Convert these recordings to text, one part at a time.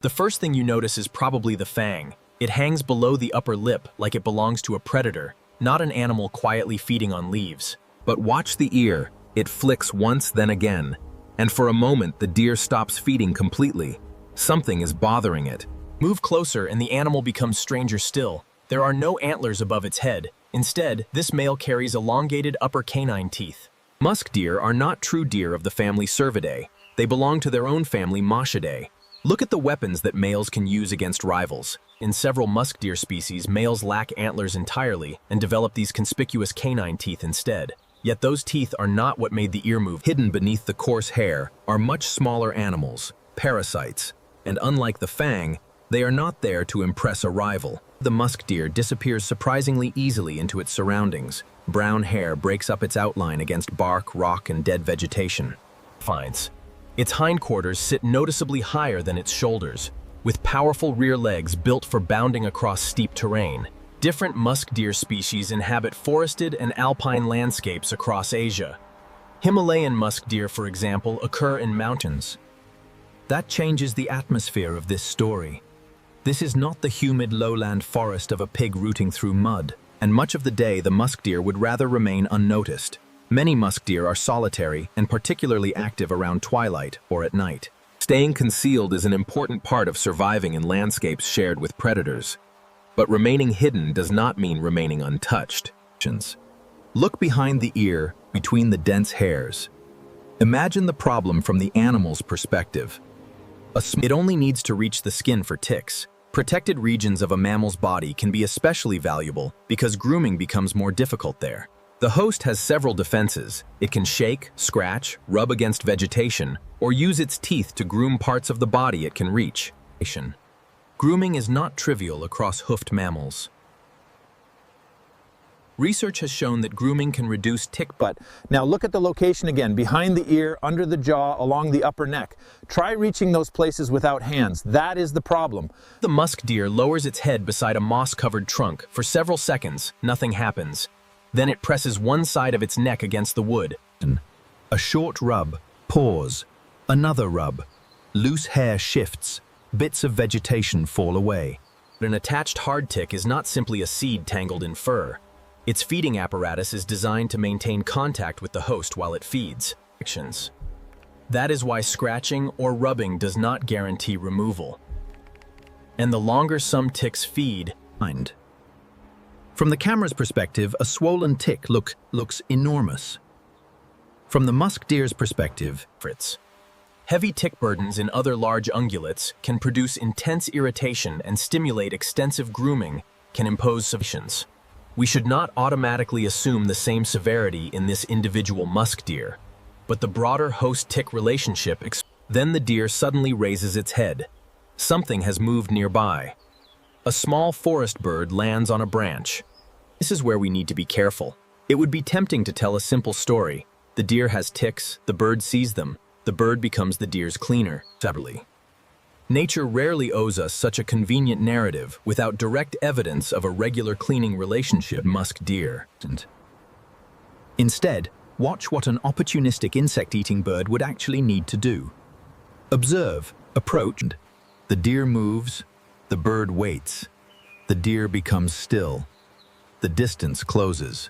The first thing you notice is probably the fang. It hangs below the upper lip like it belongs to a predator, not an animal quietly feeding on leaves. But watch the ear. It flicks once, then again. And for a moment, the deer stops feeding completely. Something is bothering it. Move closer and the animal becomes stranger still. There are no antlers above its head. Instead, this male carries elongated upper canine teeth. Musk deer are not true deer of the family Cervidae. They belong to their own family, Machidae. Look at the weapons that males can use against rivals. In several musk deer species, males lack antlers entirely and develop these conspicuous canine teeth instead. Yet those teeth are not what made the ear move. Hidden beneath the coarse hair are much smaller animals, parasites, and unlike the fang, they are not there to impress a rival. The musk deer disappears surprisingly easily into its surroundings. Brown hair breaks up its outline against bark, rock, and dead vegetation. Finds. Its hindquarters sit noticeably higher than its shoulders, with powerful rear legs built for bounding across steep terrain. Different musk deer species inhabit forested and alpine landscapes across Asia. Himalayan musk deer, for example, occur in mountains. That changes the atmosphere of this story. This is not the humid lowland forest of a pig rooting through mud, and much of the day the musk deer would rather remain unnoticed. Many musk deer are solitary and particularly active around twilight or at night. Staying concealed is an important part of surviving in landscapes shared with predators. But remaining hidden does not mean remaining untouched. Look behind the ear, between the dense hairs. Imagine the problem from the animal's perspective. It only needs to reach the skin for ticks. Protected regions of a mammal's body can be especially valuable because grooming becomes more difficult there. The host has several defenses. It can shake, scratch, rub against vegetation, or use its teeth to groom parts of the body it can reach. Grooming is not trivial across hoofed mammals. Research has shown that grooming can reduce tick butt. Now look at the location again, behind the ear, under the jaw, along the upper neck. Try reaching those places without hands. That is the problem. The musk deer lowers its head beside a moss-covered trunk. For several seconds, nothing happens. Then it presses one side of its neck against the wood. A short rub, pause, another rub. Loose hair shifts, bits of vegetation fall away. An attached hardtick is not simply a seed tangled in fur. Its feeding apparatus is designed to maintain contact with the host while it feeds. That is why scratching or rubbing does not guarantee removal. And the longer some ticks feed, From the camera's perspective, a swollen tick looks enormous. From the musk deer's perspective, heavy tick burdens in other large ungulates can produce intense irritation and stimulate extensive grooming, can impose suffocations. We should not automatically assume the same severity in this individual musk deer, but the broader host-tick relationship. Then the deer suddenly raises its head. Something has moved nearby. A small forest bird lands on a branch. This is where we need to be careful. It would be tempting to tell a simple story. The deer has ticks, the bird sees them, the bird becomes the deer's cleaner. Separately. Nature rarely owes us such a convenient narrative without direct evidence of a regular cleaning relationship. Musk deer. Instead, watch what an opportunistic insect-eating bird would actually need to do. Observe, approach. The deer moves, the bird waits. The deer becomes still. The distance closes.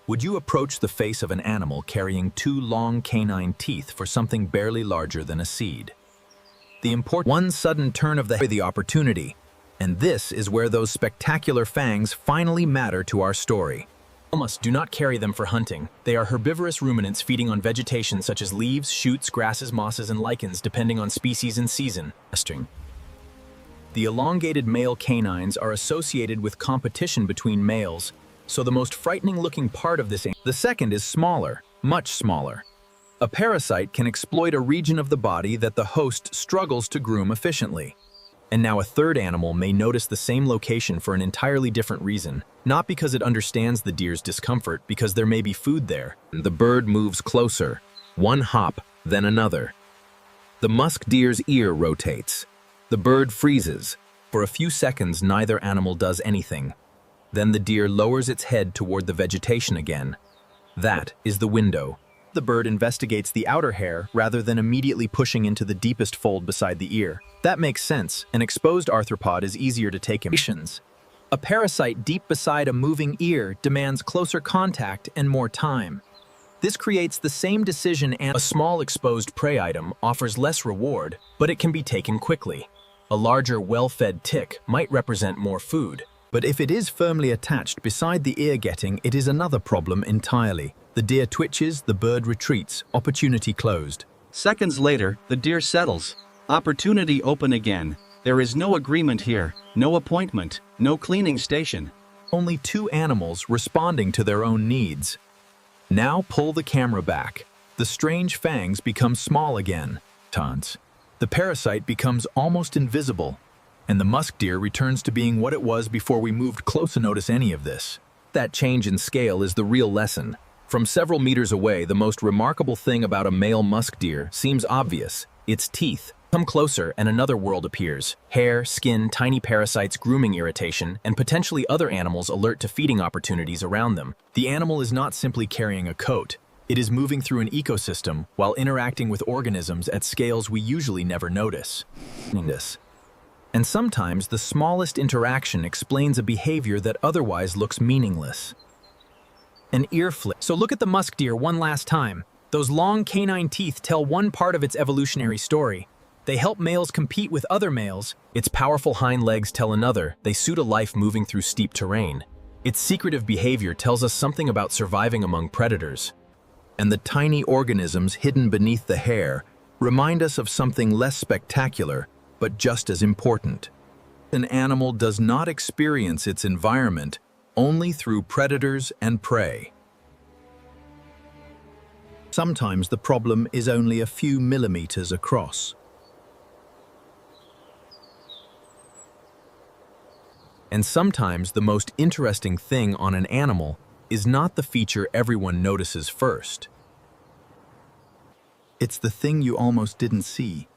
Would you approach the face of an animal carrying two long canine teeth for something barely larger than a seed? One sudden turn of the opportunity, and this is where those spectacular fangs finally matter to our story. Do not carry them for hunting. They are herbivorous ruminants feeding on vegetation such as leaves, shoots, grasses, mosses, and lichens depending on species and season. The elongated male canines are associated with competition between males, so the most frightening-looking part of this. The second is smaller, much smaller. A parasite can exploit a region of the body that the host struggles to groom efficiently. And now a third animal may notice the same location for an entirely different reason, not because it understands the deer's discomfort, because there may be food there. The bird moves closer, one hop, then another. The musk deer's ear rotates. The bird freezes. For a few seconds, neither animal does anything. Then the deer lowers its head toward the vegetation again. That is the window. the bird investigates the outer hair rather than immediately pushing into the deepest fold beside the ear. That makes sense. An exposed arthropod is easier to take in. A parasite deep beside a moving ear demands closer contact and more time. This creates the same decision, and a small exposed prey item offers less reward, but it can be taken quickly. A larger, well-fed tick might represent more food. But if it is firmly attached beside the ear getting, it is another problem entirely. The deer twitches, the bird retreats, opportunity closed. Seconds later, the deer settles. Opportunity open again. There is no agreement here, no appointment, no cleaning station. Only two animals responding to their own needs. Now pull the camera back. The strange fangs become small again. The parasite becomes almost invisible, and the musk deer returns to being what it was before we moved close to notice any of this. That change in scale is the real lesson. From several meters away, the most remarkable thing about a male musk deer seems obvious: its teeth. Come closer and another world appears. Hair, skin, tiny parasites, grooming irritation, and potentially other animals alert to feeding opportunities around them. The animal is not simply carrying a coat. It is moving through an ecosystem while interacting with organisms at scales we usually never notice. And sometimes the smallest interaction explains a behavior that otherwise looks meaningless. An ear flip. So look at the musk deer one last time. Those long canine teeth tell one part of its evolutionary story. They help males compete with other males. Its powerful hind legs tell another. They suit a life moving through steep terrain. Its secretive behavior tells us something about surviving among predators. And the tiny organisms hidden beneath the hair remind us of something less spectacular, but just as important. An animal does not experience its environment only through predators and prey. Sometimes the problem is only a few millimeters across. And sometimes the most interesting thing on an animal is not the feature everyone notices first. It's the thing you almost didn't see.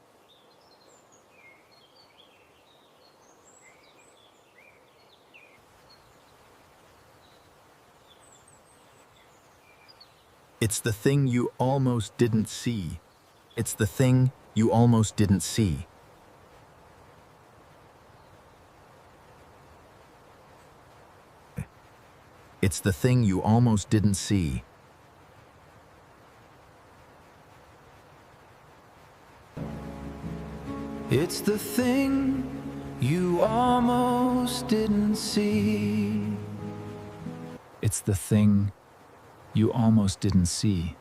It's the thing you almost didn't see. It's the thing you almost didn't see. It's the thing you almost didn't see. It's the thing you almost didn't see. It's the thing you almost didn't see.